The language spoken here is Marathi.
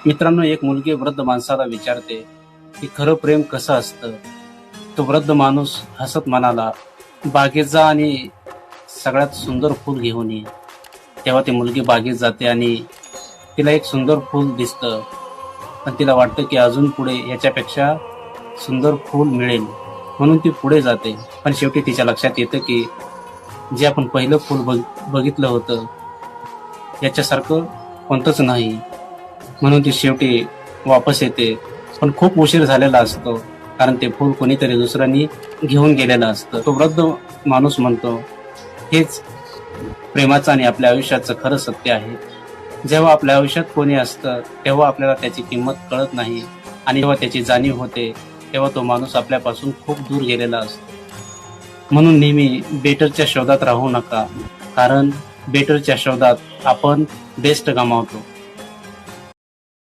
मित्रांनो, एक मुलगी वृद्ध माणसाला विचारते की खरं प्रेम कसं असतं. तो वृद्ध माणूस हसत म्हणाला, बागेत जा आणि सगळ्यात सुंदर फूल घेऊन ये. तेव्हा ती मुलगी बागेत जाते आणि तिला एक सुंदर फूल दिसतं. पण तिला वाटतं की अजून पुढे याच्यापेक्षा सुंदर फूल मिळेल, म्हणून ती पुढे जाते. पण शेवटी तिच्या लक्षात येतं की जे आपण पहिलं फूल बघितलं होतं याच्यासारखं कोणतंच नाही. म्हणून ती शेवटी वापस येते. पण खूप उशीर झालेला असतो, कारण ते फूल कोणीतरी दुसऱ्यांनी घेऊन गेलेलं असतं. तो वृद्ध माणूस म्हणतो, हेच प्रेमाचं आणि आपल्या आयुष्याचं खरं सत्य आहे. जेव्हा आपल्या आयुष्यात कोणी असतं तेव्हा आपल्याला त्याची किंमत कळत नाही, आणि जेव्हा त्याची जाणीव होते तेव्हा तो माणूस आपल्यापासून खूप दूर गेलेला असतो. म्हणून नेहमी बेटरच्या शोधात राहू नका, कारण बेटरच्या शोधात आपण बेस्ट गमावतो.